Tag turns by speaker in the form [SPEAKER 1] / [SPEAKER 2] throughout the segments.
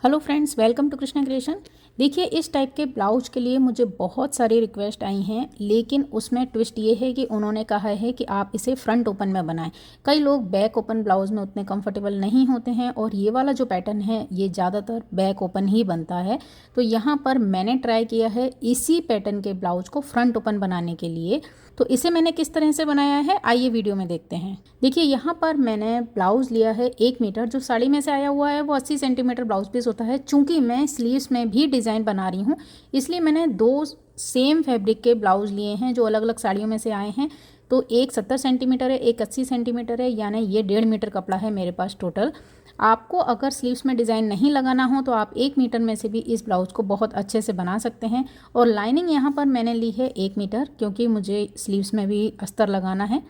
[SPEAKER 1] Hello friends, welcome to Krishna creation. देखिए, इस type के ब्लाउज के लिए मुझे बहुत सारी रिक्वेस्ट आई हैं, लेकिन उसमें ट्विस्ट ये है कि उन्होंने कहा है कि आप इसे फ्रंट ओपन में बनाएं। कई लोग बैक ओपन ब्लाउज में उतने कंफर्टेबल नहीं होते हैं और ये वाला जो पैटर्न है ये ज़्यादातर बैक ओपन ही बनता है। तो यहाँ पर मैंने ट्राई किया है इसी पैटर्न के ब्लाउज को फ्रंट ओपन बनाने के लिए। तो इसे मैंने किस तरह से बनाया है आइए वीडियो में देखते हैं। देखिए, यहाँ पर मैंने ब्लाउज लिया है 1 मीटर। जो साड़ी में से आया हुआ है वो 80 सेंटीमीटर ब्लाउज पीस होता है। चूंकि मैं स्लीव्स में भी डिज़ाइन बना रही हूँ, इसलिए मैंने 2 सेम फैब्रिक के ब्लाउज लिए हैं जो अलग अलग साड़ियों में से आए हैं। तो एक 70 सेंटीमीटर है, एक 80 सेंटीमीटर है, यानी ये 1.5 मीटर कपड़ा है मेरे पास टोटल। आपको अगर स्लीव्स में डिज़ाइन नहीं लगाना हो तो आप 1 मीटर में से भी इस ब्लाउज को बहुत अच्छे से बना सकते हैं। और लाइनिंग यहाँ पर मैंने ली है 1 मीटर, क्योंकि मुझे स्लीव्स में भी अस्तर लगाना है।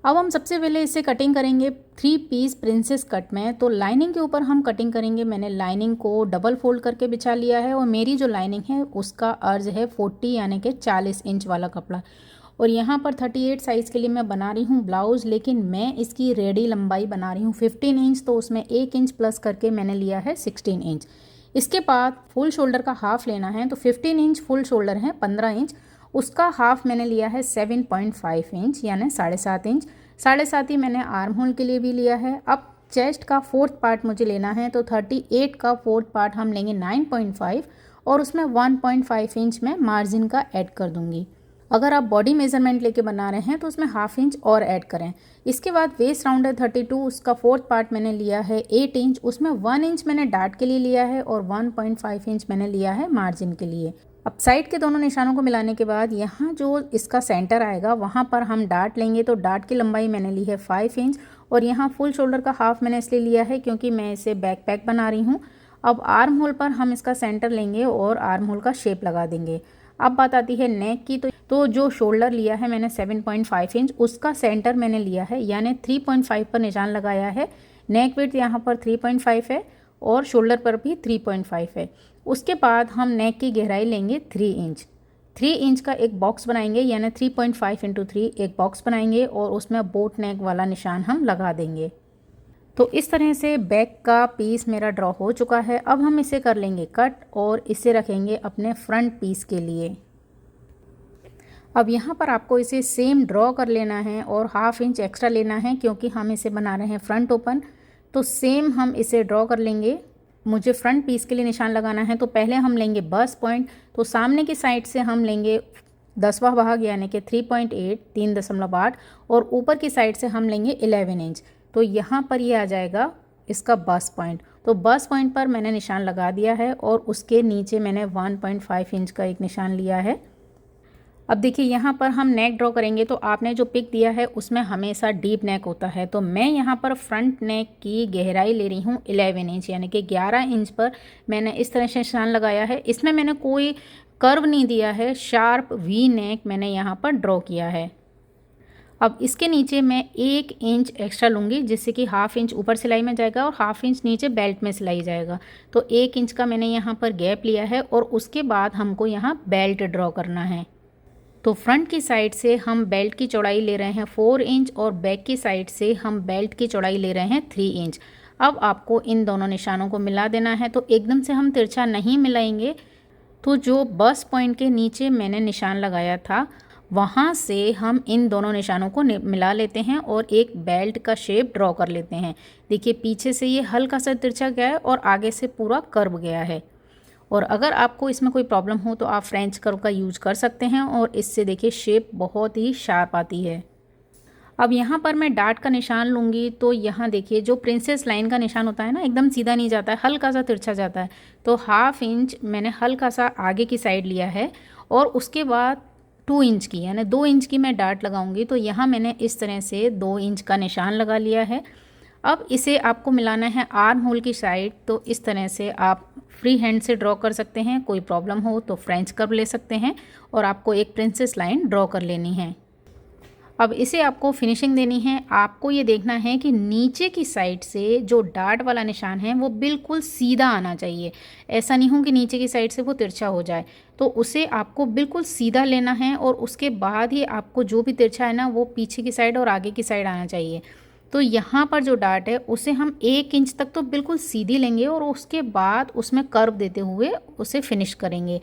[SPEAKER 1] अब हम सबसे पहले इसे कटिंग करेंगे 3 पीस प्रिंसेस कट में। तो लाइनिंग के ऊपर हम कटिंग करेंगे। मैंने लाइनिंग को डबल फोल्ड करके बिछा लिया है और मेरी जो लाइनिंग है उसका अर्ज है 40 यानी कि 40 इंच वाला कपड़ा। और यहाँ पर 38 साइज़ के लिए मैं बना रही हूँ ब्लाउज़, लेकिन मैं इसकी रेडी लंबाई बना रही हूँ 15 इंच। तो उसमें 1 इंच प्लस करके मैंने लिया है 16 इंच। इसके बाद फुल शोल्डर का हाफ लेना है। तो 15 इंच फुल शोल्डर है 15 इंच, उसका हाफ मैंने लिया है 7.5 इंच यानी 7.5 इंच। 7.5 ही मैंने आर्म होल के लिए भी लिया है। अब चेस्ट का 4th पार्ट मुझे लेना है। तो 38 का 4th पार्ट हम लेंगे 9.5 और उसमें 1.5 इंच मैं मार्जिन का ऐड कर दूंगी। अगर आप बॉडी मेजरमेंट लेके बना रहे हैं तो उसमें हाफ इंच और ऐड करें। इसके बाद वेस्ट राउंड है 32, उसका 4th पार्ट मैंने लिया है 8 इंच। उसमें 1 इंच मैंने डार्ट के लिए लिया है और 1.5 इंच मैंने लिया है मार्जिन के लिए। अब साइड के दोनों निशानों को मिलाने के बाद यहाँ जो इसका सेंटर आएगा वहाँ पर हम डार्ट लेंगे। तो डार्ट की लंबाई मैंने ली है 5 इंच और यहाँ फुल शोल्डर का हाफ मैंने इसलिए लिया है क्योंकि मैं इसे बैक पैक बना रही हूँ। अब आर्म होल पर हम इसका सेंटर लेंगे और आर्म होल का शेप लगा देंगे। अब बात आती है नेक की। तो जो शोल्डर लिया है मैंने 7.5 इंच, उसका सेंटर मैंने लिया है यानी 3.5 पर निशान लगाया है। नेक विड्थ यहाँ पर 3.5 है और शोल्डर पर भी 3.5 है। उसके बाद हम नेक की गहराई लेंगे 3 इंच। 3 इंच का एक बॉक्स बनाएंगे यानी 3.5 इंटू 3 एक बॉक्स बनाएंगे और उसमें बोट नेक वाला निशान हम लगा देंगे। तो इस तरह से बैक का पीस मेरा ड्रॉ हो चुका है। अब हम इसे कर लेंगे कट और इसे रखेंगे अपने फ्रंट पीस के लिए। अब यहाँ पर आपको इसे सेम ड्रॉ कर लेना है और हाफ इंच एक्स्ट्रा लेना है क्योंकि हम इसे बना रहे हैं फ्रंट ओपन। तो सेम हम इसे ड्रॉ कर लेंगे। मुझे फ्रंट पीस के लिए निशान लगाना है तो पहले हम लेंगे बस पॉइंट। तो सामने की साइड से हम लेंगे 10वां भाग यानी कि 3.8 3.8 और ऊपर की साइड से हम लेंगे 11 इंच। तो यहाँ पर ये आ जाएगा इसका बस पॉइंट। तो बस पॉइंट पर मैंने निशान लगा दिया है और उसके नीचे मैंने 1.5 इंच का एक निशान लिया है। अब देखिए, यहाँ पर हम नेक ड्रॉ करेंगे तो आपने जो पिक दिया है उसमें हमेशा डीप नेक होता है। तो मैं यहाँ पर फ्रंट नेक की गहराई ले रही हूँ 11 इंच यानी कि 11 इंच पर मैंने इस तरह से निशान लगाया है। इसमें मैंने कोई कर्व नहीं दिया है, शार्प वी नेक मैंने यहाँ पर ड्रॉ किया है। अब इसके नीचे मैं 1 इंच एक्स्ट्रा लूँगी जिससे कि हाफ इंच ऊपर सिलाई में जाएगा और हाफ इंच नीचे बेल्ट में सिलाई जाएगा। तो 1 इंच का मैंने यहाँ पर गैप लिया है और उसके बाद हमको यहाँ बेल्ट ड्रॉ करना है। तो फ्रंट की साइड से हम बेल्ट की चौड़ाई ले रहे हैं 4 इंच और बैक की साइड से हम बेल्ट की चौड़ाई ले रहे हैं 3 इंच। अब आपको इन दोनों निशानों को मिला देना है। तो एकदम से हम तिरछा नहीं मिलाएंगे। तो जो बस पॉइंट के नीचे मैंने निशान लगाया था वहाँ से हम इन दोनों निशानों को मिला लेते हैं और एक बेल्ट का शेप ड्रॉ कर लेते हैं। देखिए, पीछे से ये हल्का सा तिरछा गया है और आगे से पूरा कर्व गया है। और अगर आपको इसमें कोई प्रॉब्लम हो तो आप फ्रेंच कर्व का यूज कर सकते हैं और इससे देखिए शेप बहुत ही शार्प आती है। अब यहाँ पर मैं डार्ट का निशान लूँगी। तो यहाँ देखिए, जो प्रिंसेस लाइन का निशान होता है ना, एकदम सीधा नहीं जाता है, हल्का सा तिरछा जाता है। तो हाफ इंच मैंने हल्का सा आगे की साइड लिया है और उसके बाद 2 इंच की यानी 2 इंच की मैं डार्ट लगाऊंगी। तो यहाँ मैंने इस तरह से 2 इंच का निशान लगा लिया है। अब इसे आपको मिलाना है आर्म होल की साइड। तो इस तरह से आप फ्री हैंड से ड्रॉ कर सकते हैं। कोई प्रॉब्लम हो तो फ्रेंच कर्व ले सकते हैं और आपको एक प्रिंसेस लाइन ड्रॉ कर लेनी है। अब इसे आपको फिनिशिंग देनी है। आपको ये देखना है कि नीचे की साइड से जो डार्ट वाला निशान है वो बिल्कुल सीधा आना चाहिए। ऐसा नहीं हो कि नीचे की साइड से वो तिरछा हो जाए। तो उसे आपको बिल्कुल सीधा लेना है और उसके बाद ही आपको जो भी तिरछा है ना वो पीछे की साइड और आगे की साइड आना चाहिए। तो यहाँ पर जो डार्ट है उसे हम 1 इंच तक तो बिल्कुल सीधी लेंगे और उसके बाद उसमें कर्व देते हुए उसे फिनिश करेंगे।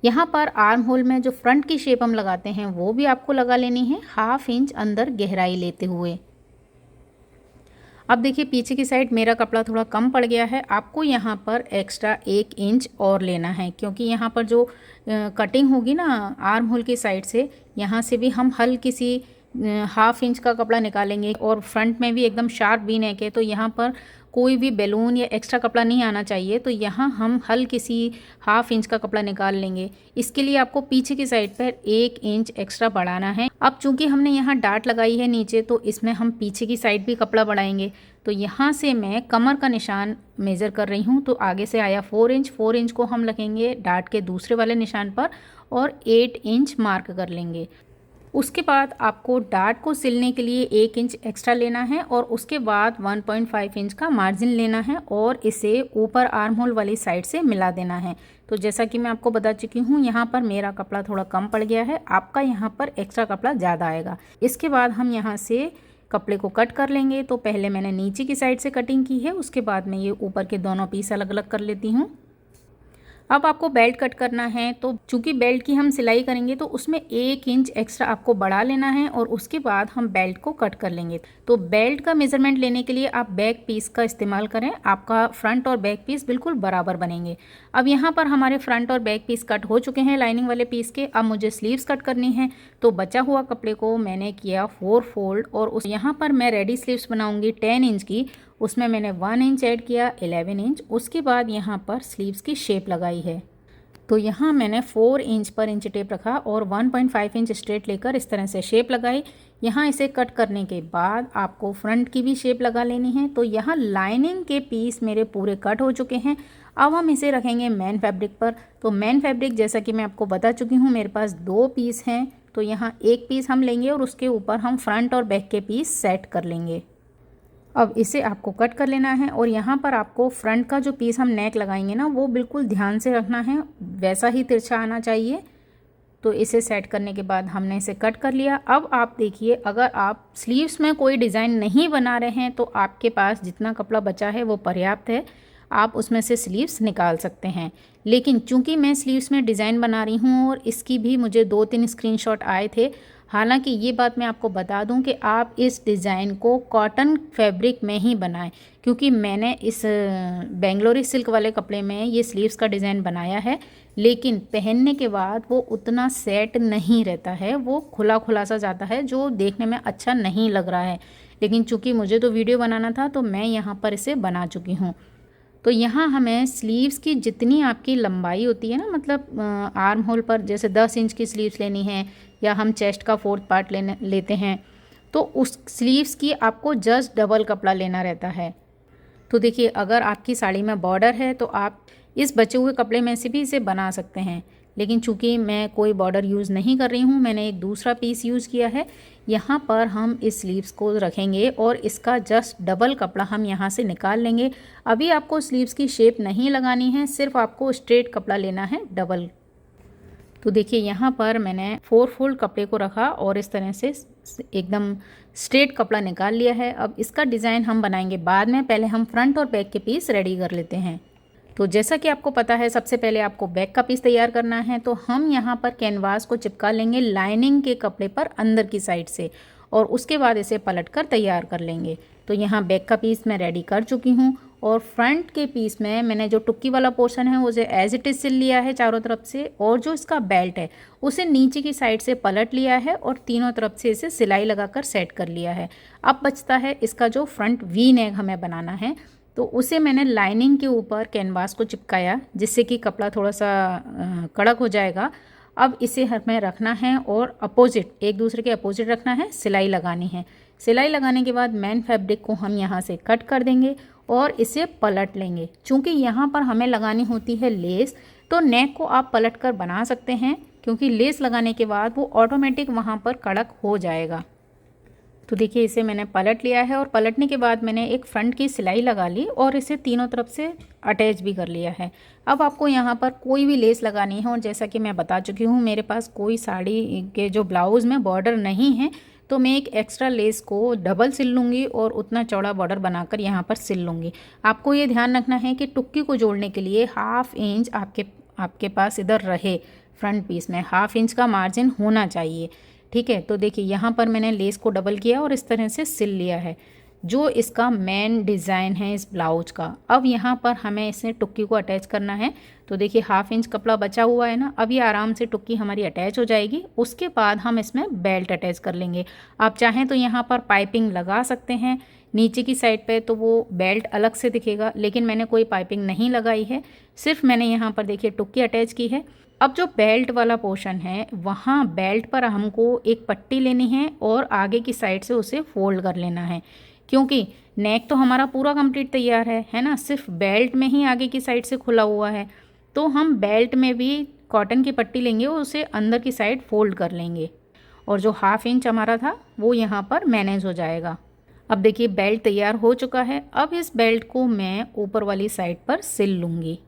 [SPEAKER 1] यहाँ पर आर्म होल में जो फ्रंट की शेप हम लगाते हैं वो भी आपको लगा लेनी है 1/2 इंच अंदर गहराई लेते हुए। अब देखिए पीछे की साइड मेरा कपड़ा थोड़ा कम पड़ गया है, आपको यहाँ पर एक्स्ट्रा 1 इंच और लेना है, क्योंकि यहाँ पर जो कटिंग होगी ना आर्म होल की साइड से, यहाँ से भी हम हल्की सी 1/2 इंच का कपड़ा निकालेंगे और फ्रंट में भी एकदम शार्प वी नेक है, तो यहाँ पर कोई भी बैलून या एक्स्ट्रा कपड़ा नहीं आना चाहिए। तो यहाँ हम हल्की सी 1/2 इंच का कपड़ा निकाल लेंगे। इसके लिए आपको पीछे की साइड पर 1 इंच एक्स्ट्रा बढ़ाना है। अब चूंकि हमने यहाँ डार्ट लगाई है नीचे, तो इसमें हम पीछे की साइड भी कपड़ा बढ़ाएंगे। तो यहाँ से मैं कमर का निशान मेज़र कर रही हूँ, तो आगे से आया 4 इंच, 4 इंच को हम लगेंगे डार्ट के दूसरे वाले निशान पर और 8 इंच मार्क कर लेंगे। उसके बाद आपको डार्ट को सिलने के लिए 1 इंच एक्स्ट्रा लेना है और उसके बाद 1.5 इंच का मार्जिन लेना है और इसे ऊपर आर्म होल वाली साइड से मिला देना है। तो जैसा कि मैं आपको बता चुकी हूँ, यहाँ पर मेरा कपड़ा थोड़ा कम पड़ गया है, आपका यहाँ पर एक्स्ट्रा कपड़ा ज़्यादा आएगा। इसके बाद हम यहाँ से कपड़े को कट कर लेंगे। तो पहले मैंने नीचे की साइड से कटिंग की है, उसके बाद मैं ये ऊपर के दोनों पीस अलग अलग कर लेती हूँ। अब आपको बेल्ट कट करना है, तो चूंकि बेल्ट की हम सिलाई करेंगे तो उसमें 1 इंच एक्स्ट्रा आपको बढ़ा लेना है और उसके बाद हम बेल्ट को कट कर लेंगे। तो बेल्ट का मेजरमेंट लेने के लिए आप बैक पीस का इस्तेमाल करें, आपका फ्रंट और बैक पीस बिल्कुल बराबर बनेंगे। अब यहाँ पर हमारे फ्रंट और बैक पीस कट हो चुके हैं लाइनिंग वाले पीस के। अब मुझे स्लीव्स कट करनी है, तो बचा हुआ कपड़े को मैंने किया 4 फोल्ड और यहाँ पर मैं रेडी स्लीव्स बनाऊंगी 10 इंच की। उसमें मैंने 1 इंच ऐड किया, 11 इंच। उसके बाद यहाँ पर स्लीव्स की शेप लगाई है। तो यहाँ मैंने 4 इंच पर इंच टेप रखा और 1.5 इंच स्ट्रेट लेकर इस तरह से शेप लगाई। यहाँ इसे कट करने के बाद आपको फ्रंट की भी शेप लगा लेनी है। तो यहाँ लाइनिंग के पीस मेरे पूरे कट हो चुके हैं। अब हम इसे रखेंगे मेन फैब्रिक पर। तो मेन फैब्रिक जैसा कि मैं आपको बता चुकी हूँ, मेरे पास 2 पीस हैं। तो यहाँ 1 पीस हम लेंगे और उसके ऊपर हम फ्रंट और बैक के पीस सेट कर लेंगे। अब इसे आपको कट कर लेना है और यहाँ पर आपको फ्रंट का जो पीस हम नेक लगाएंगे ना, वो बिल्कुल ध्यान से रखना है, वैसा ही तिरछा आना चाहिए। तो इसे सेट करने के बाद हमने इसे कट कर लिया। अब आप देखिए, अगर आप स्लीव्स में कोई डिज़ाइन नहीं बना रहे हैं तो आपके पास जितना कपड़ा बचा है वो पर्याप्त है, आप उसमें से स्लीव्स निकाल सकते हैं। लेकिन चूंकि मैं स्लीव्स में डिज़ाइन बना रही हूँ और इसकी भी मुझे 2-3 स्क्रीनशॉट आए थे। हालांकि ये बात मैं आपको बता दूं कि आप इस डिज़ाइन को कॉटन फैब्रिक में ही बनाएं, क्योंकि मैंने इस बेंगलोरी सिल्क वाले कपड़े में ये स्लीव्स का डिज़ाइन बनाया है, लेकिन पहनने के बाद वो उतना सेट नहीं रहता है, वो खुला खुला सा जाता है, जो देखने में अच्छा नहीं लग रहा है। लेकिन चूँकि मुझे तो वीडियो बनाना था, तो मैं यहाँ पर इसे बना चुकी हूँ। तो यहाँ हमें स्लीव्स की जितनी आपकी लंबाई होती है ना, मतलब आर्म होल पर जैसे 10 इंच की स्लीव्स लेनी है या हम चेस्ट का 4th पार्ट लेते हैं, तो उस स्लीव्स की आपको जस्ट डबल कपड़ा लेना रहता है। तो देखिए, अगर आपकी साड़ी में बॉर्डर है तो आप इस बचे हुए कपड़े में से भी इसे बना सकते हैं, लेकिन चूंकि मैं कोई बॉर्डर यूज़ नहीं कर रही हूँ, मैंने एक दूसरा पीस यूज़ किया है। यहाँ पर हम इस स्लीव्स को रखेंगे और इसका जस्ट डबल कपड़ा हम यहाँ से निकाल लेंगे। अभी आपको स्लीव्स की शेप नहीं लगानी है, सिर्फ आपको स्ट्रेट कपड़ा लेना है डबल। तो देखिए, यहाँ पर मैंने 4 फोल्ड कपड़े को रखा और इस तरह से एकदम स्ट्रेट कपड़ा निकाल लिया है। अब इसका डिज़ाइन हम बनाएंगे बाद में, पहले हम फ्रंट और बैक के पीस रेडी कर लेते हैं। तो जैसा कि आपको पता है, सबसे पहले आपको बैक का पीस तैयार करना है। तो हम यहाँ पर कैनवास को चिपका लेंगे लाइनिंग के कपड़े पर अंदर की साइड से और उसके बाद इसे पलट कर तैयार कर लेंगे। तो यहाँ बैक का पीस मैं रेडी कर चुकी हूँ और फ्रंट के पीस में मैंने जो टुक्की वाला पोर्शन है उसे एज इट इज़ सिल लिया है चारों तरफ से, और जो इसका बेल्ट है उसे नीचे की साइड से पलट लिया है और तीनों तरफ से इसे सिलाई लगाकर सेट कर लिया है। अब बचता है इसका जो फ्रंट वी नेक हमें बनाना है, तो उसे मैंने लाइनिंग के ऊपर कैनवास को चिपकाया, जिससे कि कपड़ा थोड़ा सा कड़क हो जाएगा। अब इसे हमें रखना है और अपोजिट, एक दूसरे के अपोजिट रखना है, सिलाई लगानी है। सिलाई लगाने के बाद मेन फैब्रिक को हम यहाँ से कट कर देंगे और इसे पलट लेंगे। चूँकि यहाँ पर हमें लगानी होती है लेस, तो नेक को आप पलट कर बना सकते हैं, क्योंकि लेस लगाने के बाद वो ऑटोमेटिक वहाँ पर कड़क हो जाएगा। तो देखिए, इसे मैंने पलट लिया है और पलटने के बाद मैंने एक फ्रंट की सिलाई लगा ली और इसे तीनों तरफ से अटैच भी कर लिया है। अब आपको यहाँ पर कोई भी लेस लगानी है, और जैसा कि मैं बता चुकी हूँ, मेरे पास कोई साड़ी के जो ब्लाउज़ में बॉर्डर नहीं है, तो मैं एक एक्स्ट्रा लेस को डबल सिल लूँगी और उतना चौड़ा बॉर्डर बनाकर यहाँ पर सिल लूँगी। आपको ये ध्यान रखना है कि टुक्की को जोड़ने के लिए 1/2 इंच आपके पास इधर रहे, फ्रंट पीस में 1/2 इंच का मार्जिन होना चाहिए। ठीक है, तो देखिए यहाँ पर मैंने लेस को डबल किया और इस तरह से सिल लिया है, जो इसका मेन डिज़ाइन है इस ब्लाउज का। अब यहाँ पर हमें इसे टुक्की को अटैच करना है। तो देखिए 1/2 इंच कपड़ा बचा हुआ है ना, अब ये आराम से टुक्की हमारी अटैच हो जाएगी। उसके बाद हम इसमें बेल्ट अटैच कर लेंगे। आप चाहें तो यहाँ पर पाइपिंग लगा सकते हैं नीचे की साइड पे, तो वो बेल्ट अलग से दिखेगा, लेकिन मैंने कोई पाइपिंग नहीं लगाई है, सिर्फ मैंने यहाँ पर देखिए टुक्की अटैच की है। अब जो बेल्ट वाला पोर्शन है वहाँ बेल्ट पर हमको एक पट्टी लेनी है और आगे की साइड से उसे फोल्ड कर लेना है, क्योंकि नेक तो हमारा पूरा कंप्लीट तैयार है ना, सिर्फ बेल्ट में ही आगे की साइड से खुला हुआ है। तो हम बेल्ट में भी कॉटन की पट्टी लेंगे और उसे अंदर की साइड फोल्ड कर लेंगे, और जो 1/2 इंच हमारा था वो यहाँ पर मैनेज हो जाएगा। अब देखिए बेल्ट तैयार हो चुका है। अब इस बेल्ट को मैं ऊपर वाली साइड पर सिल लूँगी।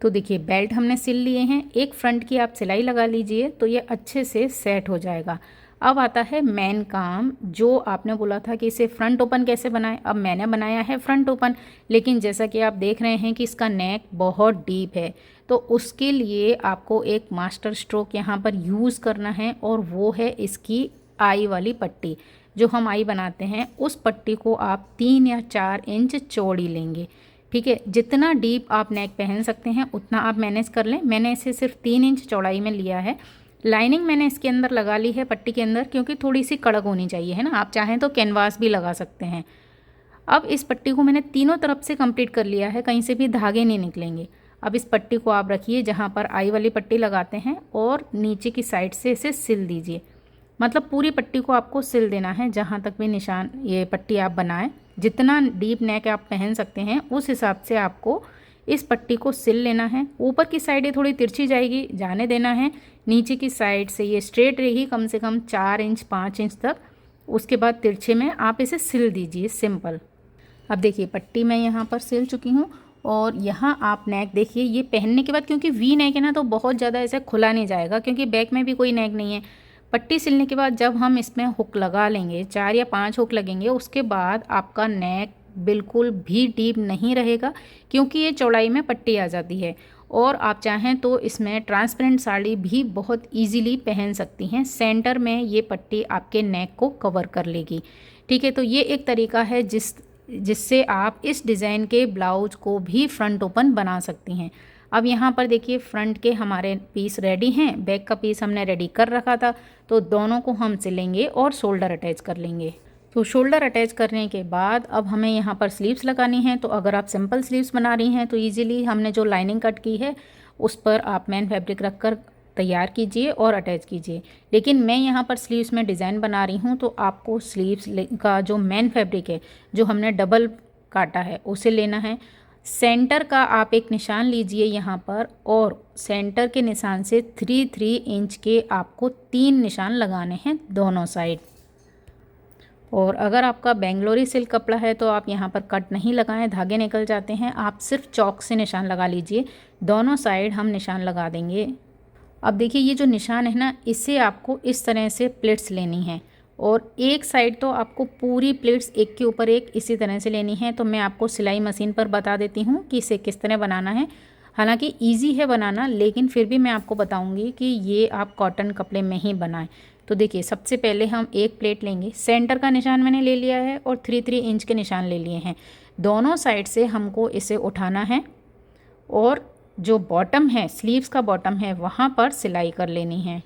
[SPEAKER 1] तो देखिए बेल्ट हमने सिल लिए हैं, एक फ्रंट की आप सिलाई लगा लीजिए तो ये अच्छे से सेट हो जाएगा। अब आता है मेन काम, जो आपने बोला था कि इसे फ्रंट ओपन कैसे बनाएं। अब मैंने बनाया है फ्रंट ओपन, लेकिन जैसा कि आप देख रहे हैं कि इसका नेक बहुत डीप है, तो उसके लिए आपको एक मास्टर स्ट्रोक यहाँ पर यूज़ करना है, और वो है इसकी आई वाली पट्टी। जो हम आई बनाते हैं उस पट्टी को आप 3 या 4 इंच चौड़ी लेंगे। ठीक है, जितना डीप आप नेक पहन सकते हैं उतना आप मैनेज कर लें। मैंने इसे सिर्फ 3 इंच चौड़ाई में लिया है। लाइनिंग मैंने इसके अंदर लगा ली है पट्टी के अंदर, क्योंकि थोड़ी सी कड़क होनी चाहिए, है ना। आप चाहें तो कैनवास भी लगा सकते हैं। अब इस पट्टी को मैंने तीनों तरफ से कंप्लीट कर लिया है, कहीं से भी धागे नहीं निकलेंगे। अब इस पट्टी को आप रखिए जहाँ पर आई वाली पट्टी लगाते हैं और नीचे की साइड से इसे सिल दीजिए। मतलब पूरी पट्टी को आपको सिल देना है, जहाँ तक भी निशान ये पट्टी आप बनाएं। जितना डीप नेक आप पहन सकते हैं उस हिसाब से आपको इस पट्टी को सिल लेना है। ऊपर की साइड ये थोड़ी तिरछी जाएगी, जाने देना है। नीचे की साइड से ये स्ट्रेट रहेगी कम से कम 4 इंच 5 इंच तक। उसके बाद तिरछे में आप इसे सिल दीजिए, सिंपल। अब देखिए पट्टी मैं यहाँ पर सिल चुकी हूँ, और यहाँ आप नेक देखिए, ये पहनने के बाद क्योंकि वी नेक है ना, तो बहुत ज़्यादा ऐसे खुला नहीं जाएगा, क्योंकि बैक में भी कोई नेक नहीं है। पट्टी सिलने के बाद जब हम इसमें हुक लगा लेंगे, 4 या 5 हुक लगेंगे, उसके बाद आपका नेक बिल्कुल भी डीप नहीं रहेगा, क्योंकि ये चौड़ाई में पट्टी आ जाती है। और आप चाहें तो इसमें ट्रांसपेरेंट साड़ी भी बहुत इजीली पहन सकती हैं। सेंटर में ये पट्टी आपके नेक को कवर कर लेगी। ठीक है, तो ये एक तरीका है जिससे आप इस डिज़ाइन के ब्लाउज को भी फ्रंट ओपन बना सकती हैं। अब यहाँ पर देखिए फ्रंट के हमारे पीस रेडी हैं, बैक का पीस हमने रेडी कर रखा था, तो दोनों को हम सिलेंगे और शोल्डर अटैच कर लेंगे। तो शोल्डर अटैच करने के बाद अब हमें यहाँ पर स्लीव्स लगानी है। तो अगर आप सिंपल स्लीव्स बना रही हैं तो इजीली हमने जो लाइनिंग कट की है उस पर आप मैन फैब्रिक रख कर तैयार कीजिए और अटैच कीजिए। लेकिन मैं यहाँ पर स्लीव्स में डिज़ाइन बना रही हूँ, तो आपको स्लीव्स का जो मैन फैब्रिक है, जो हमने डबल काटा है, उसे लेना है। सेंटर का आप एक निशान लीजिए यहाँ पर, और सेंटर के निशान से 3 इंच के आपको 3 निशान लगाने हैं दोनों साइड। और अगर आपका बेंगलोरी सिल्क कपड़ा है तो आप यहाँ पर कट नहीं लगाएं, धागे निकल जाते हैं। आप सिर्फ चौक से निशान लगा लीजिए, दोनों साइड हम निशान लगा देंगे। अब देखिए ये जो निशान है ना, इससे आपको इस तरह से प्लेट्स लेनी है, और एक साइड तो आपको पूरी प्लेट्स एक के ऊपर एक इसी तरह से लेनी है। तो मैं आपको सिलाई मशीन पर बता देती हूँ कि इसे किस तरह बनाना है। हालांकि इजी है बनाना, लेकिन फिर भी मैं आपको बताऊंगी कि ये आप कॉटन कपड़े में ही बनाएं। तो देखिए सबसे पहले हम एक प्लेट लेंगे, सेंटर का निशान मैंने ले लिया है और 3 इंच के निशान ले लिए हैं। दोनों साइड से हमको इसे उठाना है, और जो बॉटम है, स्लीव्स का बॉटम है, वहाँ पर सिलाई कर लेनी है।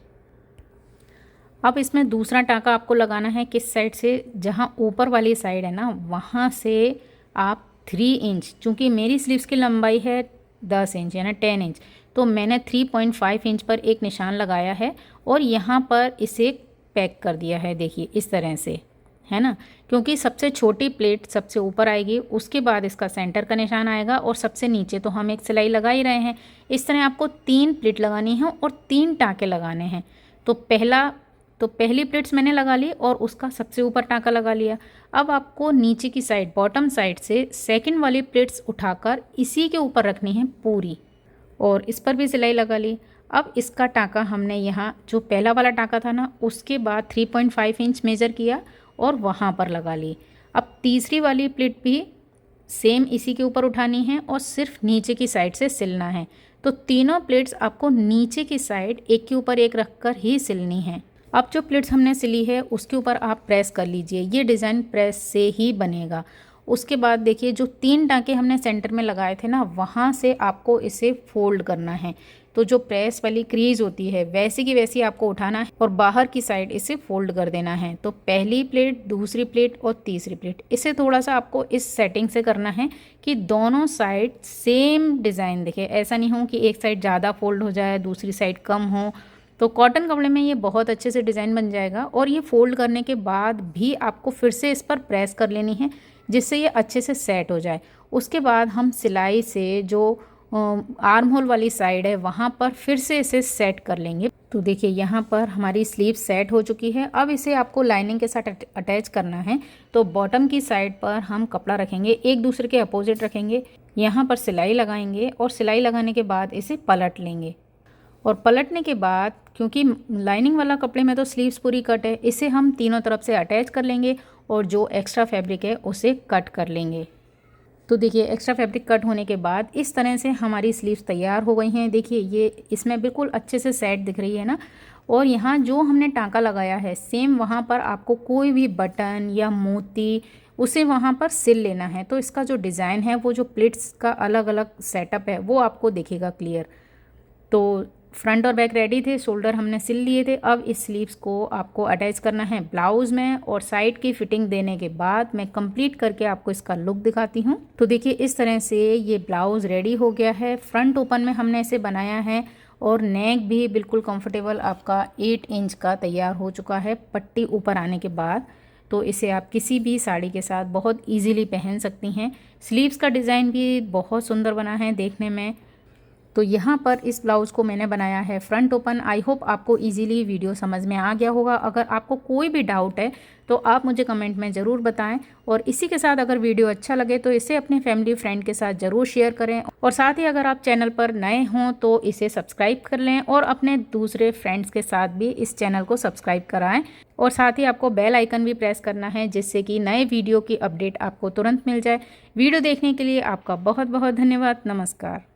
[SPEAKER 1] अब इसमें दूसरा टाँका आपको लगाना है किस साइड से, जहाँ ऊपर वाली साइड है ना, वहाँ से आप 3 इंच, चूँकि मेरी स्लीव्स की लंबाई है 10 इंच यानी 10 इंच, तो मैंने 3.5 इंच पर एक निशान लगाया है और यहाँ पर इसे पैक कर दिया है। देखिए इस तरह से, है ना, क्योंकि सबसे छोटी प्लेट सबसे ऊपर आएगी, उसके बाद इसका सेंटर का निशान आएगा, और सबसे नीचे तो हम एक सिलाई लगा ही रहे हैं। इस तरह आपको 3 प्लेट लगानी है और 3 टाँके लगाने हैं। तो पहली प्लेट्स मैंने लगा ली और उसका सबसे ऊपर टाँका लगा लिया। अब आपको नीचे की साइड, बॉटम साइड से सेकंड वाली प्लेट्स उठाकर इसी के ऊपर रखनी है पूरी, और इस पर भी सिलाई लगा ली। अब इसका टाँका हमने यहाँ जो पहला वाला टाँका था ना, उसके बाद 3.5 इंच मेज़र किया और वहाँ पर लगा ली। अब तीसरी वाली प्लेट भी सेम इसी के ऊपर उठानी है और सिर्फ नीचे की साइड से सिलना है। तो तीनों प्लेट्स आपको नीचे की साइड एक के ऊपर एक रख कर ही सिलनी है। अब जो प्लेट्स हमने सिली है उसके ऊपर आप प्रेस कर लीजिए, ये डिज़ाइन प्रेस से ही बनेगा। उसके बाद देखिए जो 3 टाँके हमने सेंटर में लगाए थे ना, वहाँ से आपको इसे फोल्ड करना है। तो जो प्रेस वाली क्रीज होती है वैसी की वैसी आपको उठाना है और बाहर की साइड इसे फोल्ड कर देना है। तो पहली प्लेट, दूसरी प्लेट और तीसरी प्लेट, इसे थोड़ा सा आपको इस सेटिंग से करना है कि दोनों साइड सेम डिज़ाइन दिखे। ऐसा नहीं हो कि एक साइड ज़्यादा फोल्ड हो जाए, दूसरी साइड कम हो। तो कॉटन कपड़े में ये बहुत अच्छे से डिज़ाइन बन जाएगा। और ये फोल्ड करने के बाद भी आपको फिर से इस पर प्रेस कर लेनी है जिससे ये अच्छे से सेट हो जाए। उसके बाद हम सिलाई से जो आर्म होल वाली साइड है वहाँ पर फिर से इसे सेट कर लेंगे। तो देखिए यहाँ पर हमारी स्लीव सेट हो चुकी है। अब इसे आपको लाइनिंग के साथ अटैच करना है। तो बॉटम की साइड पर हम कपड़ा रखेंगे, एक दूसरे के अपोजिट रखेंगे, यहाँ पर सिलाई लगाएंगे और सिलाई लगाने के बाद इसे पलट लेंगे। और पलटने के बाद, क्योंकि लाइनिंग वाला कपड़े में तो स्लीव्स पूरी कट है, इसे हम तीनों तरफ से अटैच कर लेंगे और जो एक्स्ट्रा फैब्रिक है उसे कट कर लेंगे। तो देखिए एक्स्ट्रा फैब्रिक कट होने के बाद इस तरह से हमारी स्लीव्स तैयार हो गई हैं। देखिए ये इसमें बिल्कुल अच्छे से सेट दिख रही है ना। और यहाँ जो हमने टाँका लगाया है सेम वहाँ पर आपको कोई भी बटन या मोती उसे वहाँ पर सिल लेना है। तो इसका जो डिज़ाइन है, वो जो प्लेट्स का अलग अलग सेटअप है वो आपको दिखेगा क्लियर। तो फ्रंट और बैक रेडी थे, शोल्डर हमने सिल लिए थे। अब इस स्लीव्स को आपको अटैच करना है ब्लाउज़ में और साइड की फिटिंग देने के बाद मैं कंप्लीट करके आपको इसका लुक दिखाती हूँ। तो देखिए इस तरह से ये ब्लाउज़ रेडी हो गया है। फ्रंट ओपन में हमने इसे बनाया है और नेक भी बिल्कुल कंफर्टेबल आपका 8 इंच का तैयार हो चुका है पट्टी ऊपर आने के बाद। तो इसे आप किसी भी साड़ी के साथ बहुत ईजीली पहन सकती हैं। स्लीव्स का डिज़ाइन भी बहुत सुंदर बना है देखने में। तो यहाँ पर इस ब्लाउज़ को मैंने बनाया है फ्रंट ओपन। आई होप आपको इजीली वीडियो समझ में आ गया होगा। अगर आपको कोई भी डाउट है तो आप मुझे कमेंट में ज़रूर बताएं। और इसी के साथ अगर वीडियो अच्छा लगे तो इसे अपने फैमिली फ्रेंड के साथ ज़रूर शेयर करें। और साथ ही अगर आप चैनल पर नए हों तो इसे सब्सक्राइब कर लें और अपने दूसरे फ्रेंड्स के साथ भी इस चैनल को सब्सक्राइब कराएँ। और साथ ही आपको बेल आइकन भी प्रेस करना है जिससे कि नए वीडियो की अपडेट आपको तुरंत मिल जाए। वीडियो देखने के लिए आपका बहुत बहुत धन्यवाद। नमस्कार।